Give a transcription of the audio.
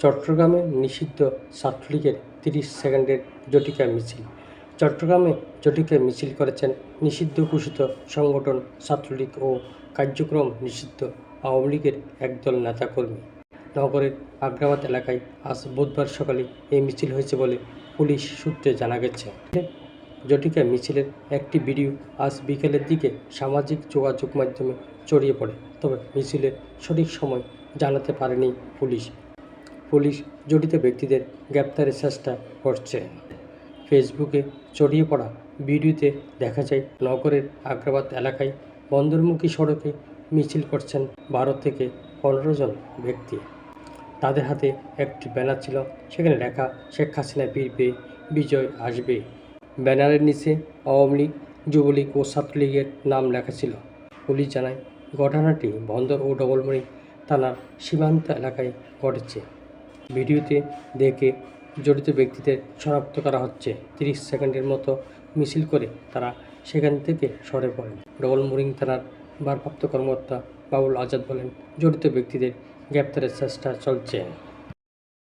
চট্টগ্রামে নিষিদ্ধ ছাত্রলীগের 30 সেকেন্ডের জটিকা মিছিল। চট্টগ্রামে জটিকা মিছিল করেছেন নিষিদ্ধ ঘোষিত সংগঠন ছাত্রলীগ ও কার্যক্রম নিষিদ্ধ আওয়ামী লীগের একদল নেতাকর্মী। নগরের আগ্রাবাদ এলাকায় আজ বুধবার সকালে এই মিছিল হয়েছে বলে পুলিশ সূত্রে জানা গেছে। জটিকা মিছিলের একটি ভিডিও আজ বিকেলের দিকে সামাজিক যোগাযোগ মাধ্যমে ছড়িয়ে পড়ে, তবে মিছিলের সঠিক সময় জানাতে পারেনি পুলিশ। জড়িত ব্যক্তিদের গ্রেপ্তারের চেষ্টা করছে। ফেসবুকে ছড়িয়ে পড়া ভিডিওতে দেখা যায় নগরের আগ্রাবাদ এলাকায় বন্দরমুখী সড়কে মিছিল করছেন 12 থেকে 15 জন ব্যক্তি। তাদের হাতে একটি ব্যানার ছিল, সেখানে লেখা শেখ হাসিনা ফিরবে, বিজয় আসবে। ব্যানারের নিচে আওয়ামী লীগ, যুবলীগ ও ছাত্রলীগের নাম লেখা ছিল। পুলিশ জানায়, ঘটনাটি বন্দর ও ডবলমুরিং থানার সীমান্ত এলাকায় ঘটেছে। ভিডিওতে দেখে জড়িত ব্যক্তিদের শনাক্ত করা হচ্ছে। 30 সেকেন্ডের মতো মিছিল করে তারা সেখান থেকে সরে পড়েন। ডবলমুরিং থানার ভারপ্রাপ্ত কর্মকর্তা বাবুল আজাদ বলেন, জড়িত ব্যক্তিদের গ্রেপ্তারের চেষ্টা চলছে।